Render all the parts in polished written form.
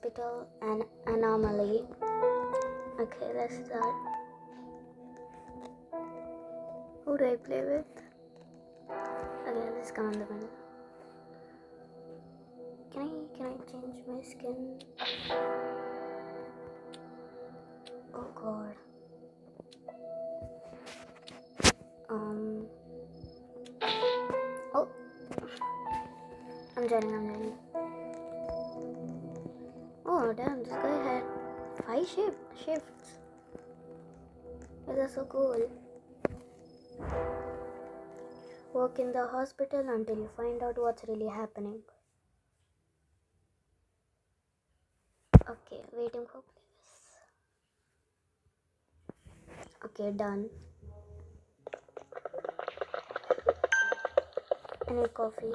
hospital and anomaly. Okay, let's start. Who do I play with? Okay, let's come in the middle. Can I change my skin? Oh god. Oh, I'm joining. Oh damn, this guy had 5 shifts. That's so cool. Work in the hospital until you find out what's really happening. Okay, waiting for place. Okay, done. I need coffee.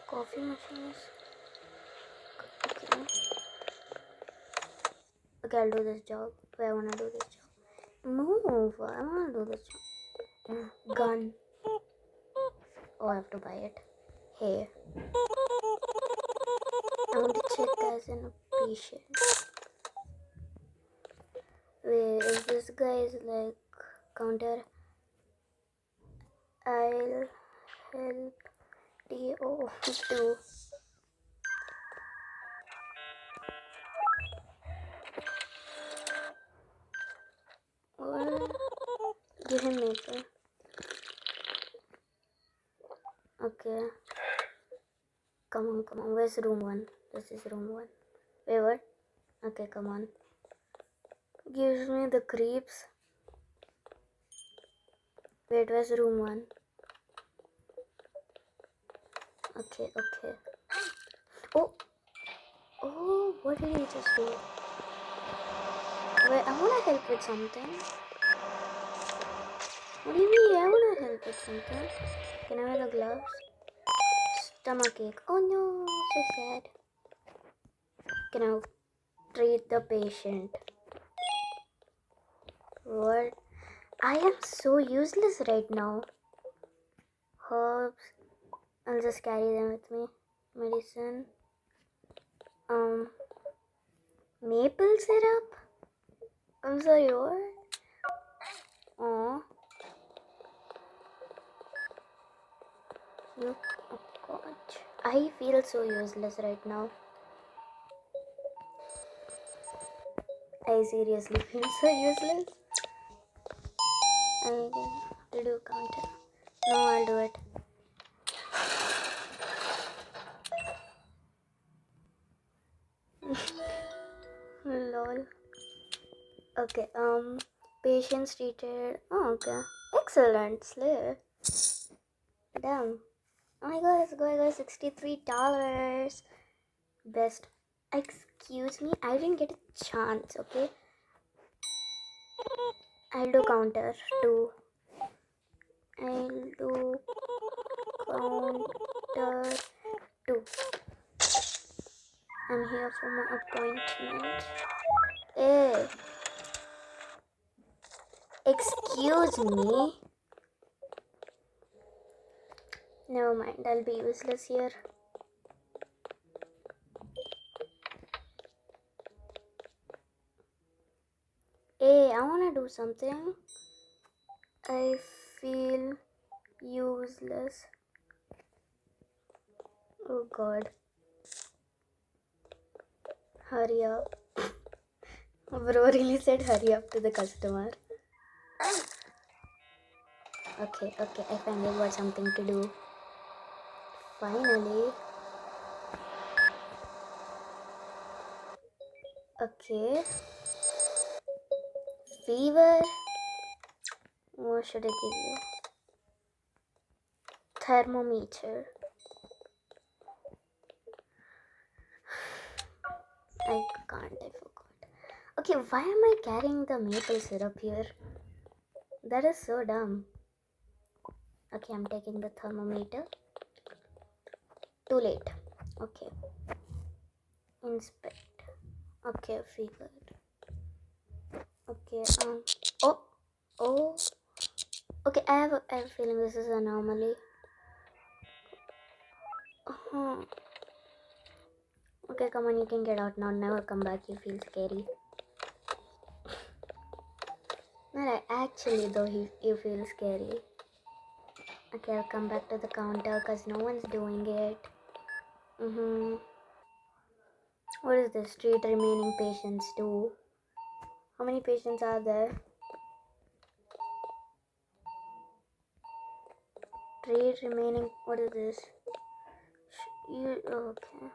Coffee machines. Okay. Okay, I'll do this job. I wanna do this job. Move! I wanna do this job. Gun. Oh, I have to buy it. Hey. I want to check as in a patient. Wait, if this guy is like counter, I'll help DO do. Or give him maple. Okay. Come on. Where's room 1? This is room 1. Wait, what? Okay, come on. Gives me the creeps. Wait, where's room 1? Okay. Oh, what did he just do? Wait, I wanna help with something. What do you mean? I wanna help with something. Can I wear the gloves? Stomachache. Oh no, so sad. Can I treat the patient? What? I am so useless right now. Herbs. I'll just carry them with me. Medicine. Maple syrup? I'm sorry, what? Oh. Look, oh god. I feel so useless right now. I seriously feel so useless. I have to do counter. No, I'll do it. Lol. Okay, patients treated. Oh, okay. Excellent, Slay. Damn. Oh my god, this guy got $63. Best. Excuse me, I didn't get a chance, okay? I'll do counter 2. I'll do counter 2. I'm here for my appointment. Hey. Excuse me. Never mind, I'll be useless here. Hey, I wanna do something. I feel useless. Oh god. Hurry up. Bro really said hurry up to the customer. Okay, I finally got something to do. Finally. Okay. Fever. What should I give you? Thermometer. I forgot. Okay, why am I carrying the maple syrup here? That is so dumb. Okay, I'm taking the thermometer. Too late. Okay. Inspect. Okay, fever. Okay, oh. Okay, I have a feeling this is an anomaly. Okay, come on, you can get out now. Never come back. You feel scary. No, actually, though, you feel scary. Okay, I'll come back to the counter because no one's doing it. What is this? Treat remaining patients too. How many patients are there? Treat remaining. What is this? You okay?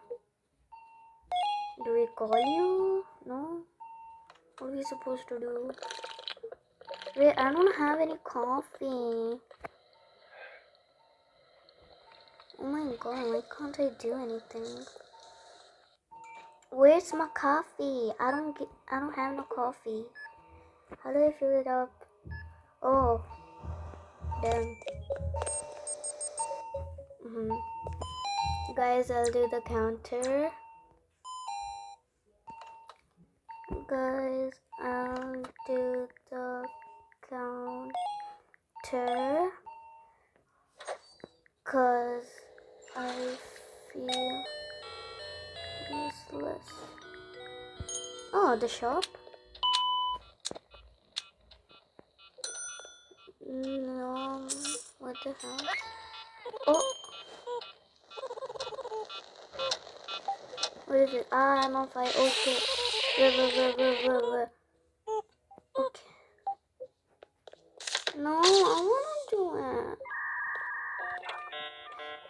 Do we call you? No. What are we supposed to do? Wait, I don't have any coffee. Oh my god, why can't I do anything? Where's my coffee? I don't have no coffee. How do I fill it up? Oh, damn. Guys, I'll do the counter. Guys, I'll do the counter. Cause I feel useless. Oh, the shop? No, what the hell? Oh, what is it? Ah, I'm on fire. Oh shit. Okay. No, I wanna do it.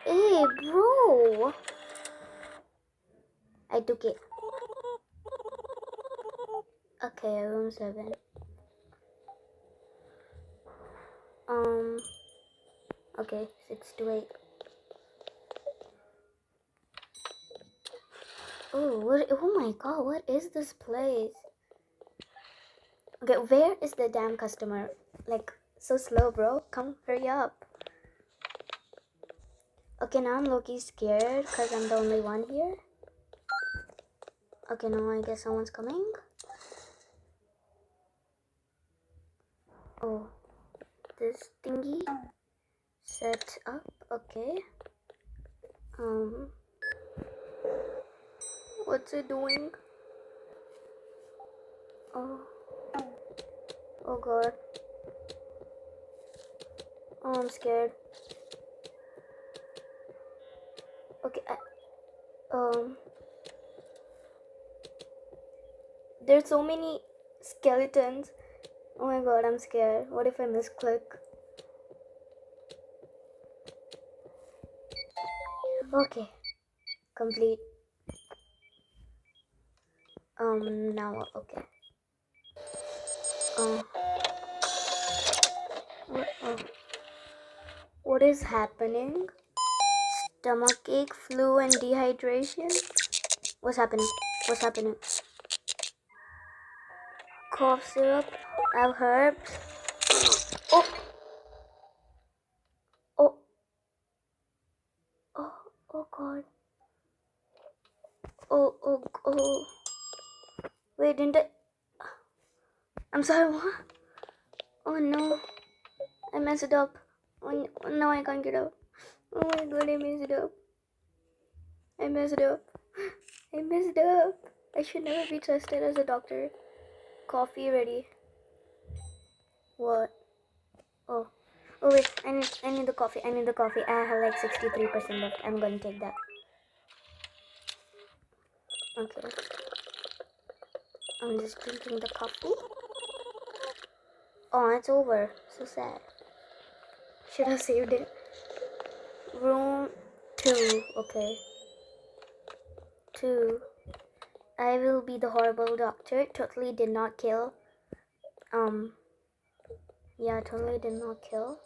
Hey, bro. I took it. Okay, room 7. Okay, 6 to 8. Oh my god, what is this place? Okay, where is the damn customer? Like, so slow, bro. Come, hurry up. Okay, now I'm low-key scared because I'm the only one here. Okay, now I guess someone's coming. Oh, this thingy set up. Okay. What's it doing? Oh god. Oh, I'm scared. Okay, there's so many skeletons. Oh my god, I'm scared. What if I misclick? Okay, complete. Now, okay. What is happening? Stomachache, flu, and dehydration? What's happening? What's happening? Cough syrup. I have herbs. Oh. Oh. Oh. Oh god. Oh. Wait, didn't I? I'm sorry, what? Oh no. I messed it up. Oh, now I can't get out. Oh my god, I messed it up. I messed up. I should never be trusted as a doctor. Coffee ready. What? Oh wait, I need the coffee. I have like 63% left. I'm gonna take that. Okay. I'm just drinking the coffee. Oh, it's over. So sad. Should have saved it. Room 2. Okay. 2. I will be the horrible doctor. Totally did not kill. Yeah, totally did not kill.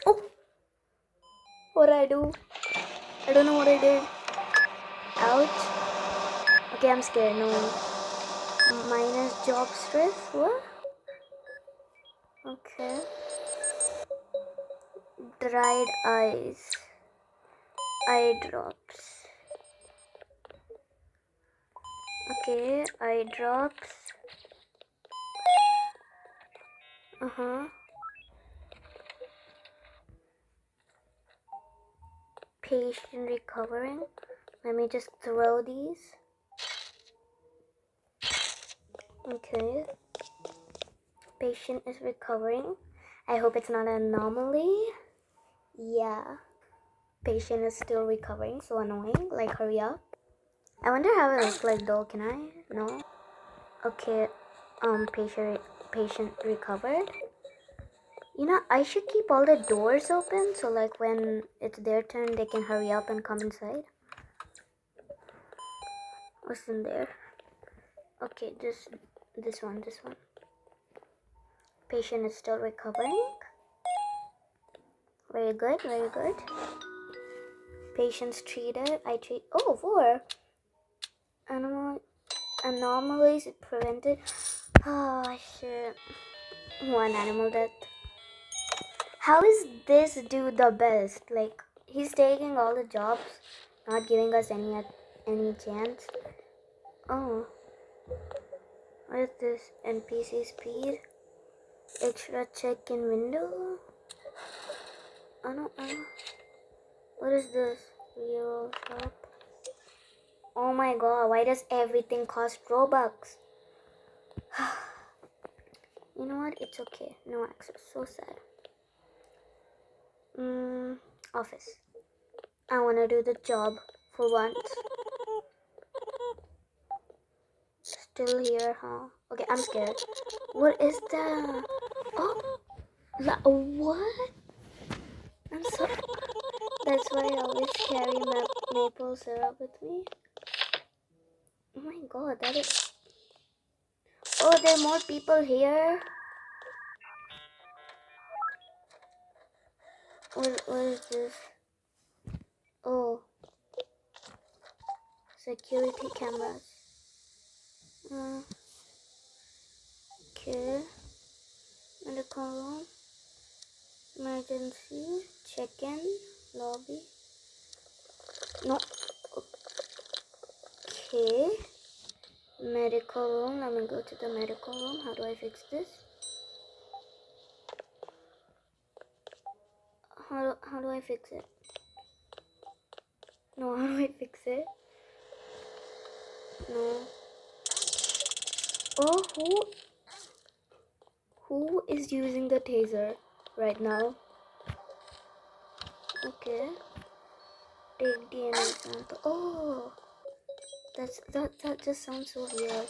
Oh! What did I do? I don't know what I did. Ouch. Okay, I'm scared. No. Minus job stress? What? Okay. Dried eyes. Eye drops. Okay, eye drops. Patient recovering. Let me just throw these. Okay. Patient is recovering. I hope it's not an anomaly. Yeah. Patient is still recovering. So annoying. Like, hurry up. I wonder how it looks like though. Can I? No. Okay. Patient recovered. You know, I should keep all the doors open so like when it's their turn they can hurry up and come inside. What's in there? Okay, this one. Patient is still recovering. Very good, very good. Patients treated. Oh, 4 anomalies prevented. Oh shit. 1 animal death. How is this dude the best? Like, he's taking all the jobs, not giving us any chance. Oh, what is this? NPC speed, extra check-in window. I don't know. What is this? Real shop. Oh my god! Why does everything cost Robux? You know what? It's okay. No access. So sad. Office. I wanna do the job for once. Still here, huh? Okay, I'm scared. What is that? Oh, what? I'm so. That's why I always carry maple syrup with me. Oh my god, that is. Oh, there are more people here. What is this? Oh, security cameras. Okay. Medical room. Emergency. Check-in. Lobby. No. Okay. Medical room. Let me go to the medical room. How do I fix this? How do I fix it? No, how do I fix it? No. Oh, who is using the taser right now? Okay. Take DNA sample. Oh, that just sounds so weird.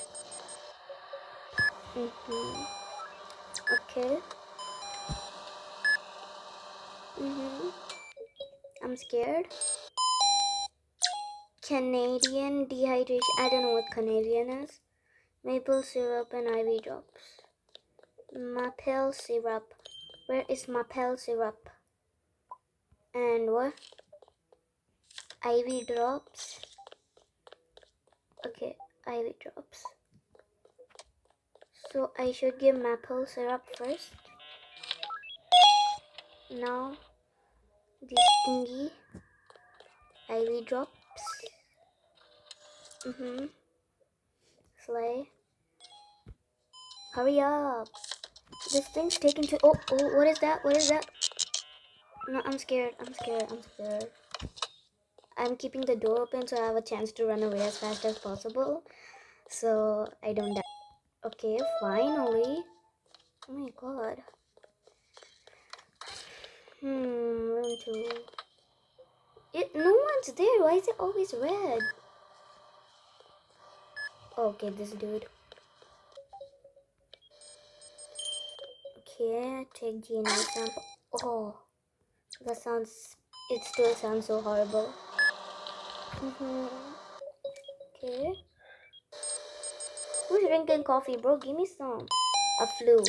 Okay. I'm scared. Canadian dehydration. I don't know what Canadian is. Maple syrup and IV drops. Maple syrup. Where is maple syrup? And what? IV drops. Okay, IV drops. So I should give maple syrup first. Now the stingy IV drops. Slay. Hurry up. This thing's taking too. Oh, what is that? What is that? No, I'm scared. I'm keeping the door open so I have a chance to run away as fast as possible. So I don't die. Okay, finally. Oh my god. Room 2. No one's there. Why is it always red? Okay, this dude. Okay, take DNA sample. Oh, it still sounds so horrible. Okay. Who's drinking coffee, bro? Give me some. A flu.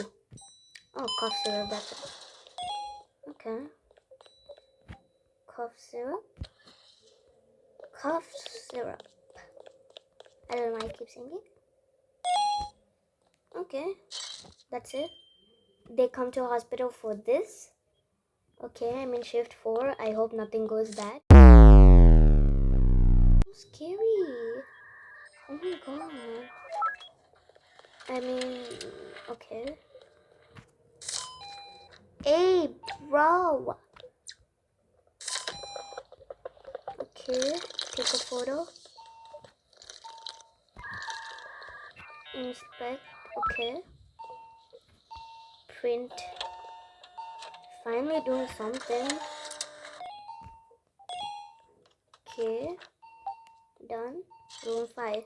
Oh, cough syrup, that's it. Okay. Cough syrup. Cough syrup. I don't know why I keep saying it. Okay. That's it. They come to a hospital for this. Okay, I'm in shift 4. I hope nothing goes bad. So scary. Oh my god. I mean, okay. Hey, bro. Okay, take a photo. Inspect. Okay. Print. Finally doing something. Okay. Done. Room 5.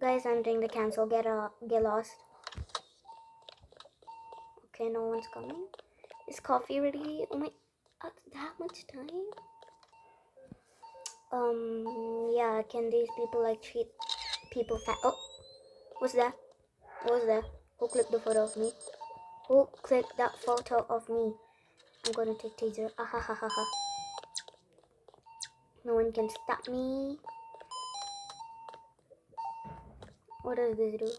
Guys, I'm doing the cancel. Get lost. Okay, no one's coming. Is coffee ready? Oh my, that much time? Yeah, can these people like treat people fat? Oh, what's that? What was that? Who clicked the photo of me? Who clicked that photo of me? I'm gonna take taser. Ah ha ha ha ha. No one can stop me. What does this do?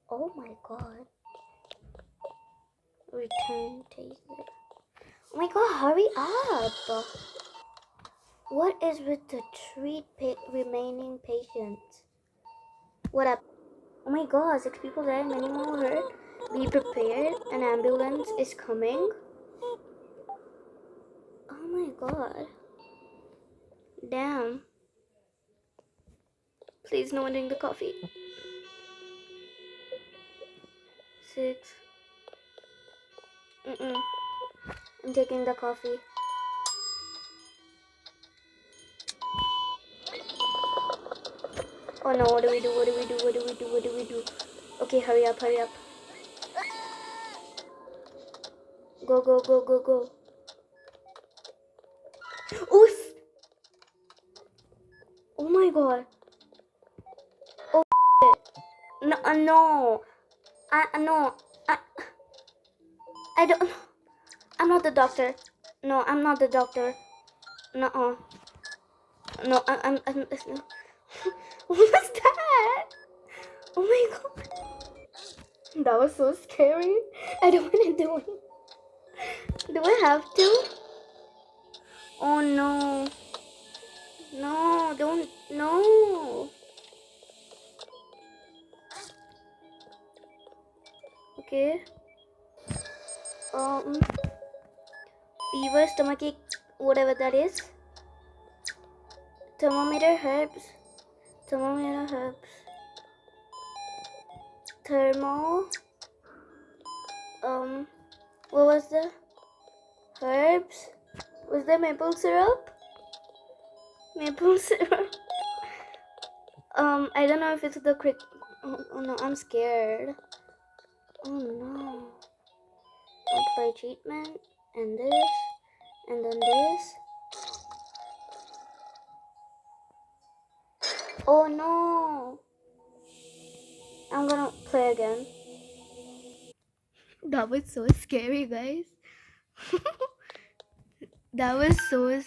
Oh my god. Return taser. Oh my god, hurry up. What is with the treat remaining patients? What up? Oh my god, 6 people died, many more hurt. Be prepared, an ambulance is coming. Oh my god. Damn. Please, no one drink the coffee. 6. I'm taking the coffee. Oh no, what do we do? What do we do? What do we do? What do we do? Okay, hurry up, hurry up. Go, go, go, go, go. Oof! Oh my god. Oh no, no. No. I don't. I'm not the doctor. No, I'm not the doctor. No. No, I'm what was that? Oh my god. That was so scary. I don't want to do it. Do I have to? Oh no. No, don't. No. Okay. Fever, stomachache, whatever that is. Thermometer, herbs. Thermometer, herbs. Thermo. What was the herbs? Was there maple syrup? Maple syrup. I don't know if it's the oh no, I'm scared. Oh no. Apply treatment and this and then this. Oh no. I'm gonna play again. That was so scary, guys. That was so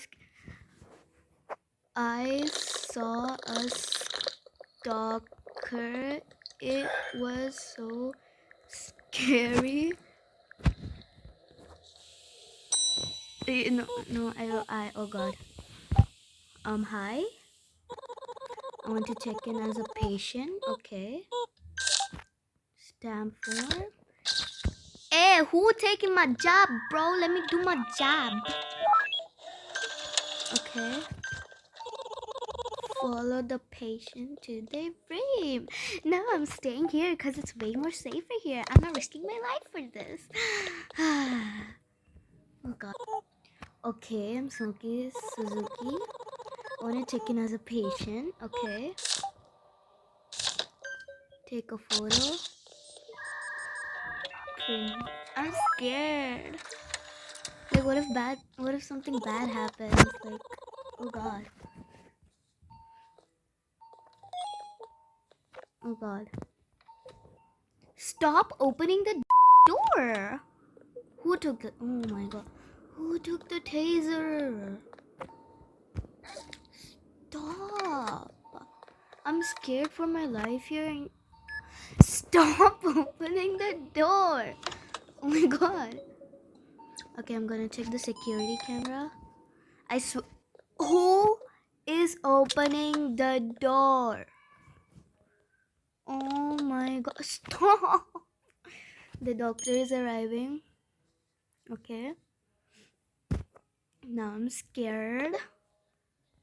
I saw a stalker. It was so scary. No, oh god. Hi. I want to check in as a patient. Okay. Stamp form. Hey, who taking my job, bro? Let me do my job. Okay. Follow the patient to the room. No, I'm staying here because it's way more safer here. I'm not risking my life for this. Oh god. Okay, I'm Suzuki. I want to check in as a patient. Okay. Take a photo. Print. I'm scared. Like, what if something bad happens? Like, oh god. Oh god. Stop opening the door. Who took the, oh my god. Who took the taser? Stop. I'm scared for my life here. Stop opening the door. Oh my god. Okay, I'm gonna check the security camera. Who is opening the door? Oh my god. Stop. The doctor is arriving. Okay. Now I'm scared.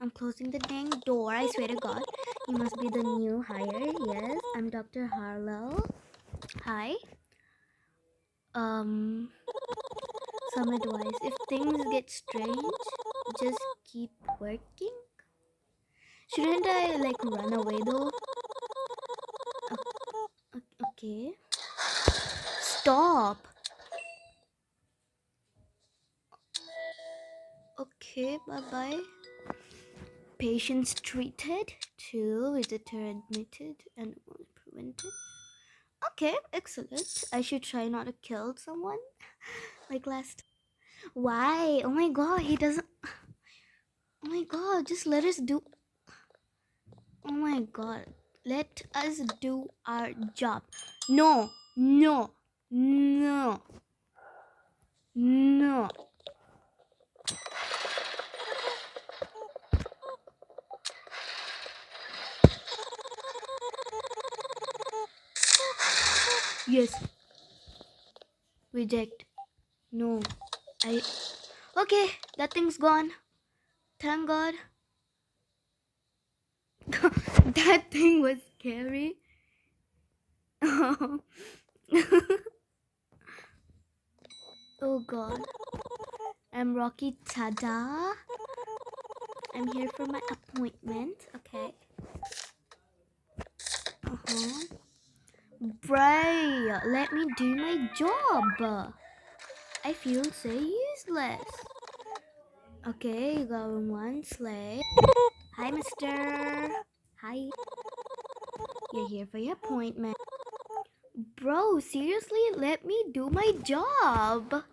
I'm closing the dang door. I swear to God. You must be the new hire. Yes, I'm Dr. Harlow. Hi. Some advice. If things get strange, just keep working. Shouldn't I like run away though? Okay. Stop. Okay, bye-bye. Patients treated, 2 visitor admitted, and 1 prevented. Okay, excellent. I should try not to kill someone like last. Why? Oh my god, he doesn't. Oh my god, just let us do. Oh my god, let us do our job. No, no, no, no. Yes. Reject. No. I. Okay, that thing's gone. Thank God. That thing was scary. Oh God. I'm Rocky Tada. I'm here for my appointment. Okay. Bray, let me do my job. I feel so useless. Okay, you got one slave. Hi, mister. Hi. You're here for your appointment. Bro, seriously, let me do my job.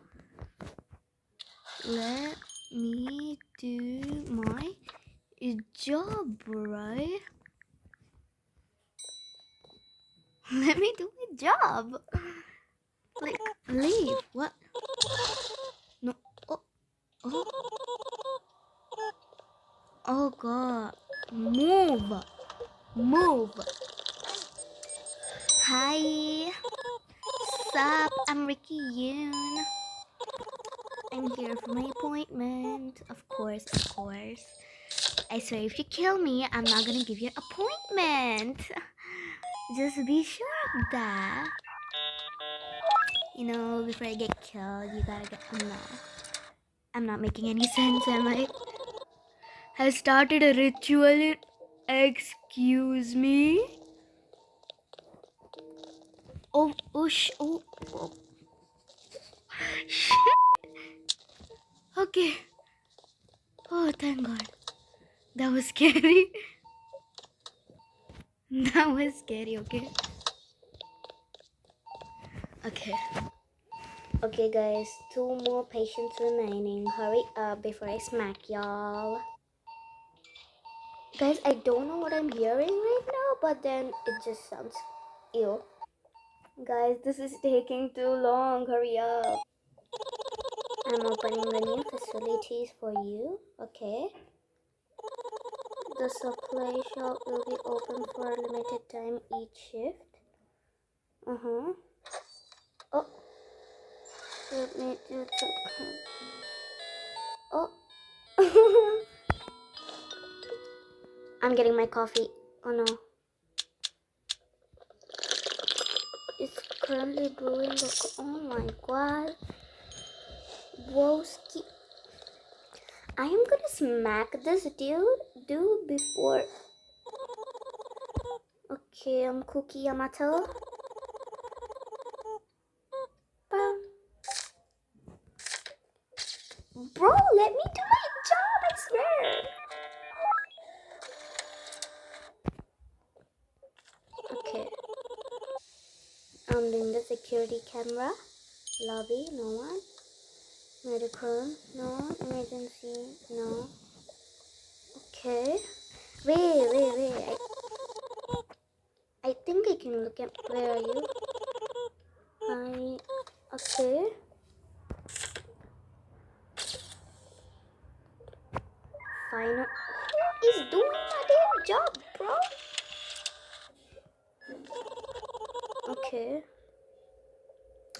Let me do my job, right? Let me do my job. Like, leave. What? No. Oh. Oh. Oh God. Move. Move. Hi. Sup? I'm Ricky Yoon. I'm here for my appointment. Of course, of course. I swear if you kill me, I'm not gonna give you an appointment. Just be sure of that. You know, before I get killed, you gotta get. I'm not making any sense, am I? Have started a ritual. Excuse me. Oh, oh, oh. Shit. Okay. Oh, thank God. That was scary. That was scary, okay? Okay. Okay, guys. 2 more patients remaining. Hurry up before I smack y'all. Guys, I don't know what I'm hearing right now, but then it just sounds ew. Guys, this is taking too long. Hurry up. I'm opening the new facilities for you. Okay. The supply shop will be open for a limited time each shift. Oh. Let me do the. Oh. I'm getting my coffee. Oh no. It's currently brewing the. Oh my god. Broski. I am gonna smack this dude before. Okay, I'm Cookie Yamato. Bam. Bro, let me do my job, I swear. Okay. I'm doing the security camera. Lobby, no one. Medical, no. Emergency, no. Okay. Wait. I think I can look at. Where are you? Okay. Final. Who is doing my damn job, bro? Okay.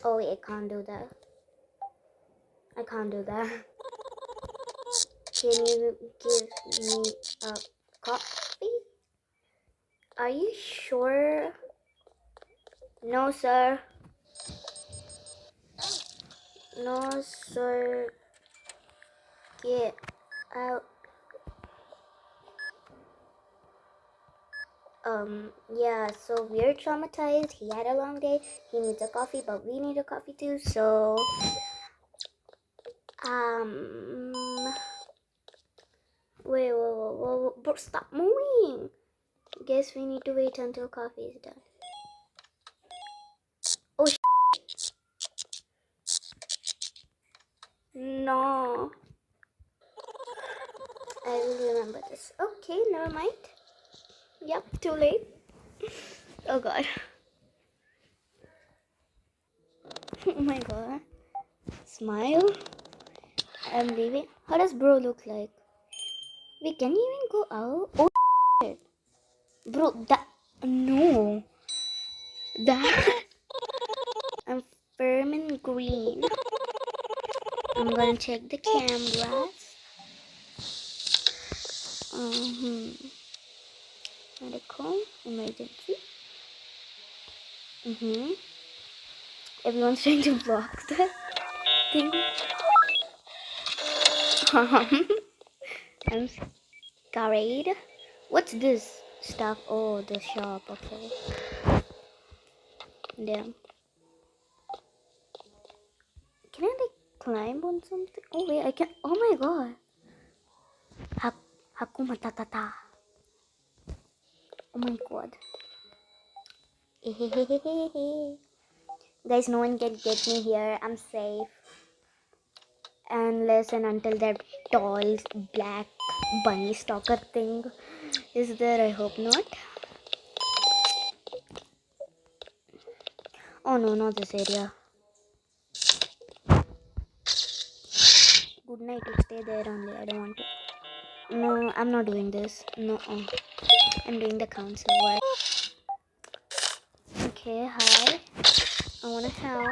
Oh wait, I can't do that. Can you give me a coffee? Are you sure? No, sir. No, sir. Get out. Yeah, so we're traumatized. He had a long day. He needs a coffee, but we need a coffee too. So, wait, whoa, bro, stop moving. Guess we need to wait until coffee is done. Oh, no. I will remember this. Okay, never mind. Yep, too late. Oh god. Oh my god. Smile. I'm leaving. How does bro look like? Wait, can you even go out? Oh shit. Bro, that. No. That. I'm firm and green. I'm gonna check the cameras. Medical. Emergency. Everyone's trying to block the thing. I'm scared. What's this stuff? Oh, the shop. Okay. Damn. Can I like climb on something? Oh wait, I can. Oh my god. Hakuma Matata. Oh my god. Guys, no one can get me here. I'm safe. Unless and until that tall black bunny stalker thing is there. I hope not. Oh no, not this area. Good night. You stay there only. I don't want to. No, I'm not doing this. No, I'm doing the council work. Okay, hi. I wanna help.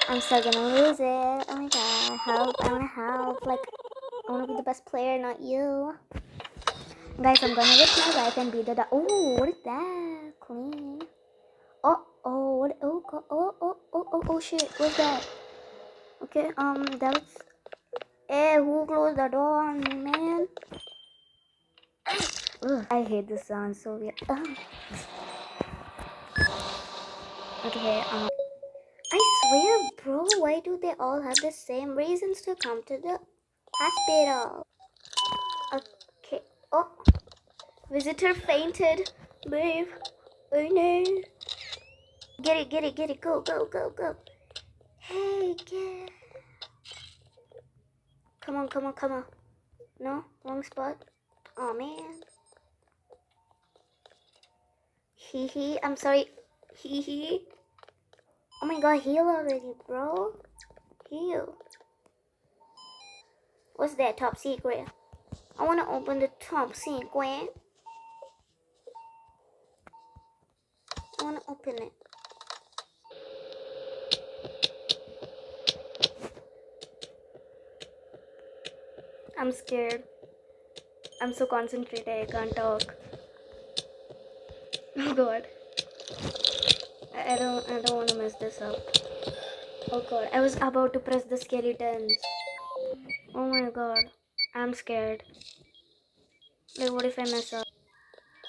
I'm still gonna lose it. Oh my god, help. I wanna help. Like, I wanna be the best player, not you. Guys, I'm gonna risk my life and be the. Oh, what is that? Clean. What? Oh, god. Oh, shit. What's that? Okay, that was. Hey, who closed the door on me, man? Ugh, I hate this sound so weird. Okay, I swear, bro, why do they all have the same reasons to come to the hospital? Okay. Oh, visitor fainted. Babe. Oh no. Get it. Go. Hey, get. Come on. No, wrong spot. Oh man. I'm sorry. Hee. Oh my god, heal already, bro. Heal. What's that? Top secret. I want to open the top secret. I want to open it. I'm scared. I'm so concentrated. I can't talk. Oh god. I don't want to mess this up. Oh god. I was about to press the skeletons. Oh my god. I'm scared. Like, what if I mess up?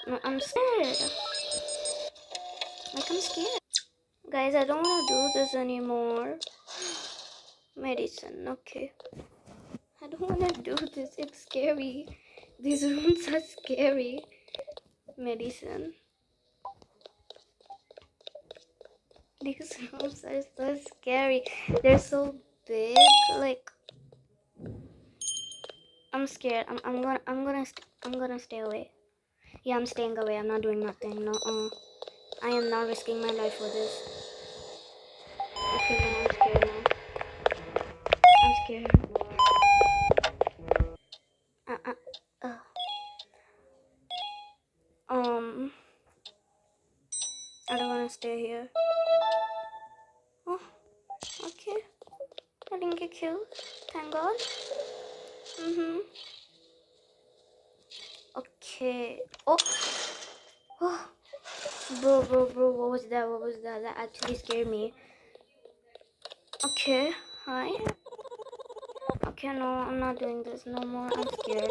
No, I'm scared. Like, I'm scared. Guys, I don't want to do this anymore. Medicine. Okay. I don't want to do this. It's scary. These rooms are scary. Medicine. These rooms are so scary. They're so big. Like, I'm scared. I'm gonna stay away. Yeah, I'm staying away. I'm not doing nothing. No, I am not risking my life for this. Okay, no, I'm scared now. I'm scared. Uh, uh, uh. I don't wanna stay here. Oh, okay. didn't get killed. Thank God. Okay. Oh. Oh. Bro. What was that? That actually scared me. Okay. Hi. Okay, no, I'm not doing this no more. I'm scared.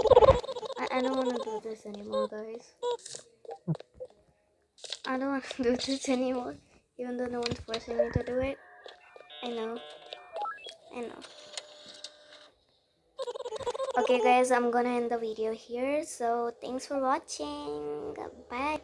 I don't want to do this anymore, guys. I don't want to do this anymore. Even though no one's forcing me to do it. I know. Okay guys, I'm gonna end the video here. So thanks for watching. Bye.